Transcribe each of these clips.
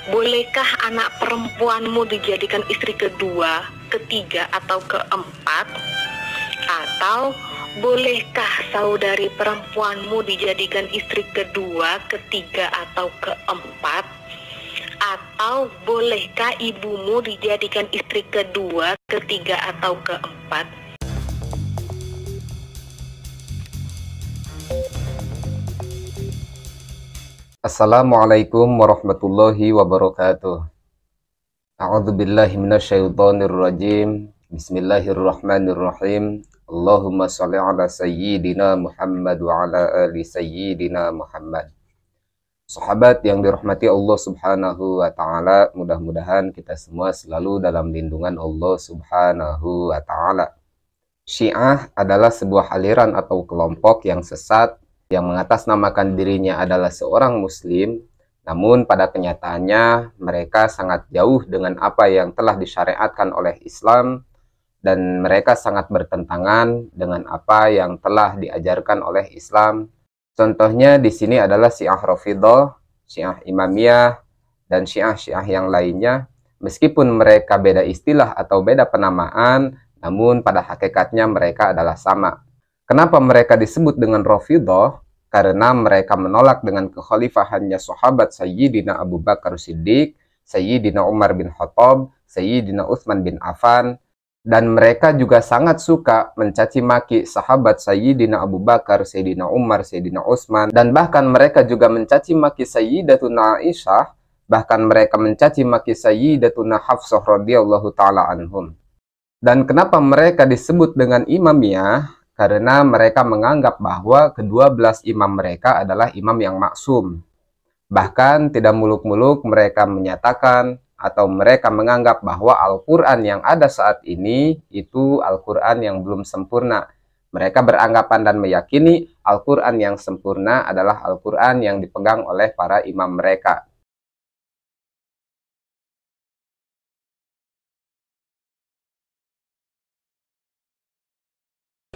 bolehkah anak perempuanmu dijadikan istri kedua, ketiga, atau keempat? Atau bolehkah saudari perempuanmu dijadikan istri kedua, ketiga, atau keempat? Atau bolehkah ibumu dijadikan istri kedua, ketiga, atau keempat? Assalamualaikum warahmatullahi wabarakatuh. A'udzubillahi minasyaitonirrajim. Bismillahirrahmanirrahim. Allahumma sholli ala sayyidina Muhammad wa ala ali sayyidina Muhammad. Sahabat yang dirahmati Allah Subhanahu wa taala, mudah-mudahan kita semua selalu dalam lindungan Allah Subhanahu wa taala. Syiah adalah sebuah aliran atau kelompok yang sesat yang mengatasnamakan dirinya adalah seorang muslim, namun pada kenyataannya mereka sangat jauh dengan apa yang telah disyariatkan oleh Islam, dan mereka sangat bertentangan dengan apa yang telah diajarkan oleh Islam. Contohnya di sini adalah Syiah Rafidhah, Syiah Imamiyah, dan Syiah-Syiah yang lainnya. Meskipun mereka beda istilah atau beda penamaan, namun pada hakikatnya mereka adalah sama. Kenapa mereka disebut dengan Rafidhah? Karena mereka menolak dengan kekhalifahannya sahabat Sayyidina Abu Bakar Siddiq, Sayyidina Umar bin Khattab, Sayyidina Utsman bin Affan, dan mereka juga sangat suka mencaci maki sahabat Sayyidina Abu Bakar, Sayyidina Umar, Sayyidina Utsman, dan bahkan mereka juga mencaci maki Sayyidatuna Aisyah, bahkan mereka mencaci maki Sayyidatuna Hafsah radhiyallahu taala anhum. Dan kenapa mereka disebut dengan Imamiyah? Karena mereka menganggap bahwa ke-12 imam mereka adalah imam yang maksum. Bahkan tidak muluk-muluk mereka menyatakan atau mereka menganggap bahwa Al-Quran yang ada saat ini itu Al-Quran yang belum sempurna. Mereka beranggapan dan meyakini Al-Quran yang sempurna adalah Al-Quran yang dipegang oleh para imam mereka.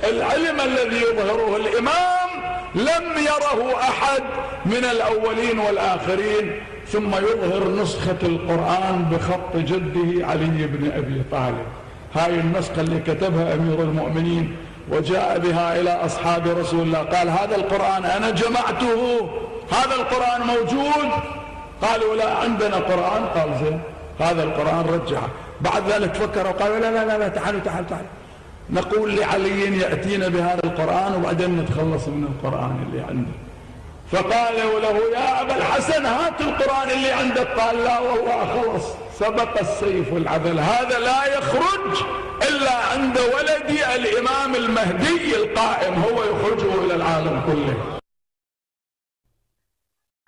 العلم الذي يظهره الإمام لم يره أحد من الأولين والآخرين، ثم يظهر نسخة القرآن بخط جده علي بن أبي طالب. هاي النسخة اللي كتبها أمير المؤمنين وجاء بها إلى أصحاب رسول الله، قال هذا القرآن أنا جمعته، هذا القرآن موجود. قالوا لا عندنا قرآن. قال زين هذا القرآن رجعه. بعد ذلك فكروا قالوا لا لا لا, لا تعالوا نقول لعلي يأتينا بهذا القرآن وبعدين نتخلص من القرآن اللي عنده. فقالوا له يا أبا الحسن هات القرآن اللي عندك. قال لا والله خلص سبق السيف العدل، هذا لا يخرج إلا عند ولدي الإمام المهدي القائم، هو يخرجه إلى العالم كله.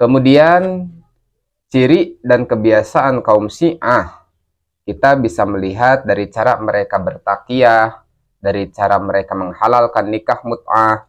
Kemudian ciri dan kebiasaan kaum Syiah kita bisa melihat dari cara mereka bertakyah, dari cara mereka menghalalkan nikah mut'ah,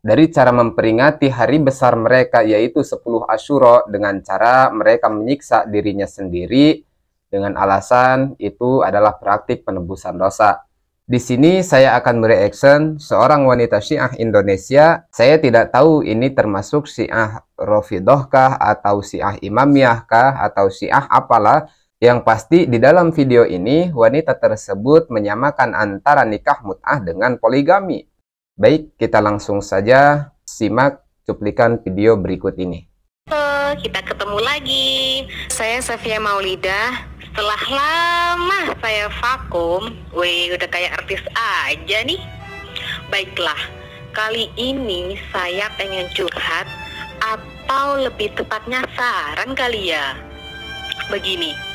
dari cara memperingati hari besar mereka yaitu 10 Asyura dengan cara mereka menyiksa dirinya sendiri dengan alasan itu adalah praktik penebusan dosa. Di sini saya akan bereaction seorang wanita Syiah Indonesia. Saya tidak tahu ini termasuk Syiah Rafidhah kah atau Syiah Imamiyah kah atau Syiah apalah. Yang pasti di dalam video ini wanita tersebut menyamakan antara nikah mut'ah dengan poligami. Baik, kita langsung saja simak cuplikan video berikut ini. Kita ketemu lagi. Saya Safia Maulidah. Setelah lama saya vakum, udah kayak artis aja nih. Baiklah, kali ini saya pengen curhat atau lebih tepatnya saran kali ya. Begini.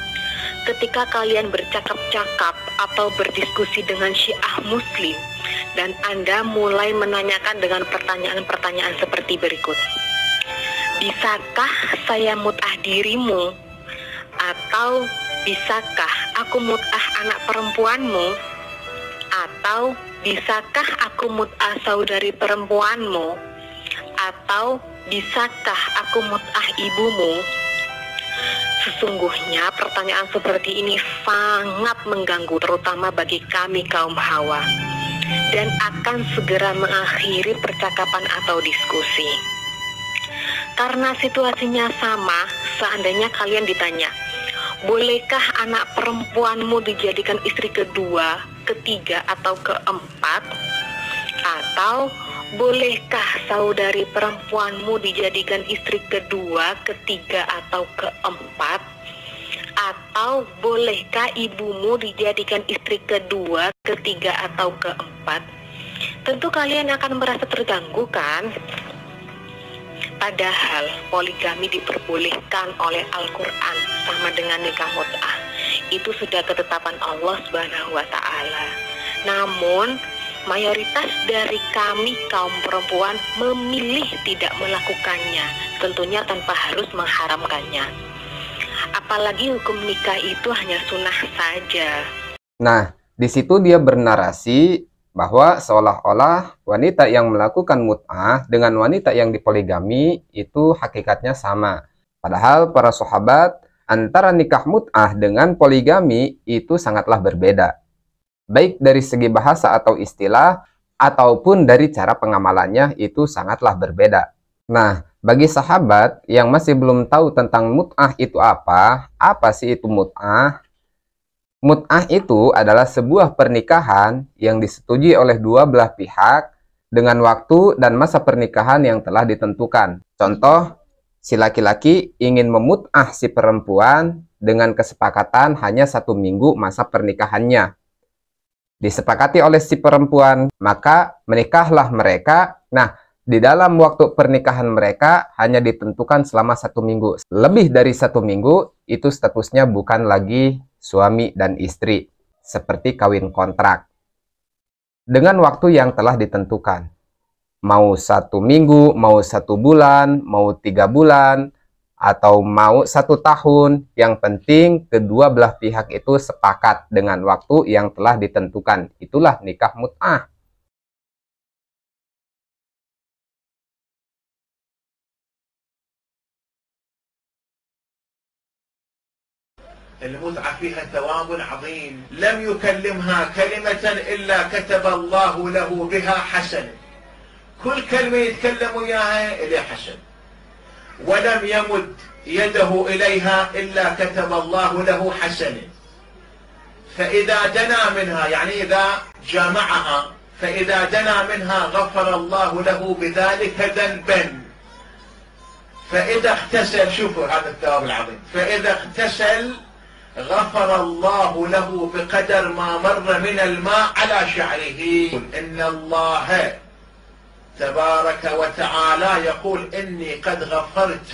Ketika kalian bercakap-cakap atau berdiskusi dengan Syiah Muslim dan Anda mulai menanyakan dengan pertanyaan-pertanyaan seperti berikut. Bisakah saya mut'ah dirimu? Atau bisakah aku mut'ah anak perempuanmu? Atau bisakah aku mut'ah saudari perempuanmu? Atau bisakah aku mut'ah ibumu? Sesungguhnya pertanyaan seperti ini sangat mengganggu terutama bagi kami kaum Hawa dan akan segera mengakhiri percakapan atau diskusi. Karena situasinya sama, seandainya kalian ditanya, bolehkah anak perempuanmu dijadikan istri kedua, ketiga, atau keempat? Atau bolehkah saudari perempuanmu dijadikan istri kedua, ketiga, atau keempat? Atau bolehkah ibumu dijadikan istri kedua, ketiga, atau keempat? Tentu kalian akan merasa terganggu, kan? Padahal poligami diperbolehkan oleh Al-Quran sama dengan nikah mut'ah. Itu sudah ketetapan Allah Subhanahu wa Ta'ala. Namun mayoritas dari kami kaum perempuan memilih tidak melakukannya, tentunya tanpa harus mengharamkannya. Apalagi hukum nikah itu hanya sunnah saja. Nah, di situ dia bernarasi bahwa seolah-olah wanita yang melakukan mut'ah dengan wanita yang dipoligami itu hakikatnya sama. Padahal para sahabat, antara nikah mut'ah dengan poligami itu sangatlah berbeda. Baik dari segi bahasa atau istilah, ataupun dari cara pengamalannya itu sangatlah berbeda. Nah, bagi sahabat yang masih belum tahu tentang mut'ah itu apa sih itu mut'ah? Mut'ah itu adalah sebuah pernikahan yang disetujui oleh dua belah pihak dengan waktu dan masa pernikahan yang telah ditentukan. Contoh, si laki-laki ingin memut'ah si perempuan dengan kesepakatan hanya 1 minggu masa pernikahannya. Disepakati oleh si perempuan, maka menikahlah mereka. Nah, di dalam waktu pernikahan mereka hanya ditentukan selama 1 minggu. Lebih dari 1 minggu, itu statusnya bukan lagi suami dan istri, seperti kawin kontrak. Dengan waktu yang telah ditentukan. Mau 1 minggu, mau 1 bulan, mau 3 bulan, atau mau 1 tahun. Yang penting kedua belah pihak itu sepakat dengan waktu yang telah ditentukan. Itulah nikah mut'ah. المتعة فيها ثواب عظيم لم يكلمها كلمة إلا كتب الله له بها حسنة. كل كلمة يتكلم إياها إليه حسن، ولم يمد يده إليها إلا كتب الله له حسنة. فإذا دنا منها، يعني إذا جامعها، فإذا دنا منها غفر الله له بذلك ذنبا. فإذا اغتسل، شوفوا هذا الثواب العظيم، فإذا اغتسل غفر الله له بقدر ما مر من الماء على شعره. إن الله تبارك وتعالى يقول إني قد غفرت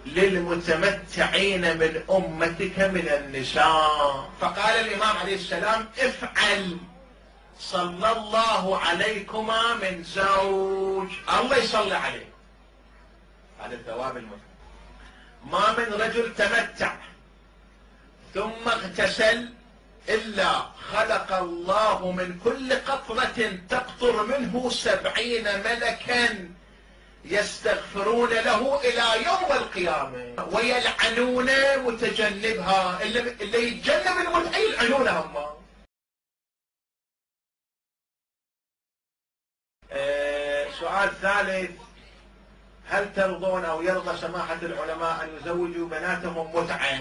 للمتمتعين من أمتك من النساء. فقال الإمام عليه السلام افعل صلى الله عليكما من زوج، الله يصلي عليه. هذا الثواب المهم. ما من رجل تمتع ثم اغتسل إلا خلق الله من كل قطرة تقطر منه 70 ملكا يستغفرون له إلى يوم القيامة ويلعنون متجنبها. اللي يتجنب المتعة يلعنونه هم. سؤال ثالث، هل ترضون أو يرضى سماحة العلماء أن يزوجوا بناتهم متعة؟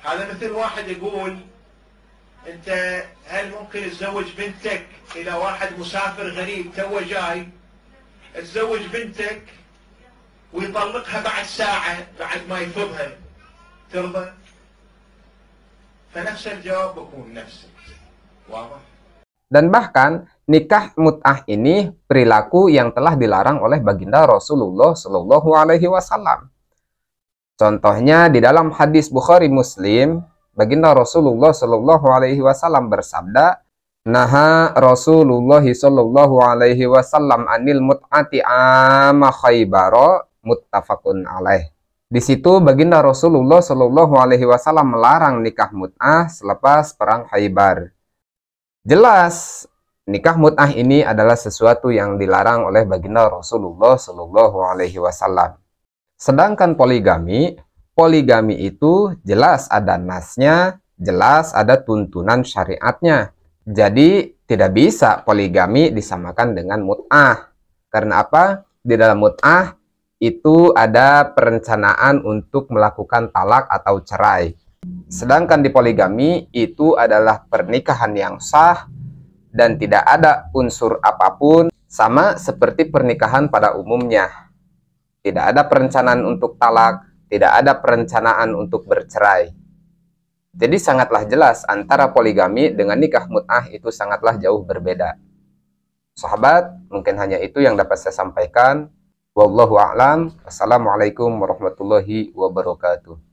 هذا مثل واحد يقول انت هل ممكن تزوج بنتك الى واحد مسافر غريب تو جاي، تزوج بنتك ويطلقها بعد ساعة بعد ما يفضها، ترضى؟ فنفس الجواب بكون نفسه. واضح؟ Dan bahkan nikah mut'ah ini perilaku yang telah dilarang oleh baginda Rasulullah Shallallahu Alaihi Wasallam. Contohnya di dalam hadis Bukhari Muslim, baginda Rasulullah Shallallahu Alaihi Wasallam bersabda, "Naha Rasulullah Shallallahu Alaihi Wasallam anil mut'ati ama Khaybara, muttafaqun alaih." Di situ baginda Rasulullah Shallallahu Alaihi Wasallam melarang nikah mut'ah selepas perang Khaybar. Jelas nikah mut'ah ini adalah sesuatu yang dilarang oleh baginda Rasulullah Shallallahu Alaihi Wasallam. Sedangkan poligami itu jelas ada nasnya, jelas ada tuntunan syariatnya. Jadi tidak bisa poligami disamakan dengan mut'ah. Karena apa? Di dalam mut'ah itu ada perencanaan untuk melakukan talak atau cerai. Sedangkan di poligami itu adalah pernikahan yang sah dan tidak ada unsur apapun, sama seperti pernikahan pada umumnya. Tidak ada perencanaan untuk talak, tidak ada perencanaan untuk bercerai. Jadi sangatlah jelas antara poligami dengan nikah mut'ah itu sangatlah jauh berbeda. Sahabat, mungkin hanya itu yang dapat saya sampaikan. Wallahu a'lam. Assalamualaikum warahmatullahi wabarakatuh.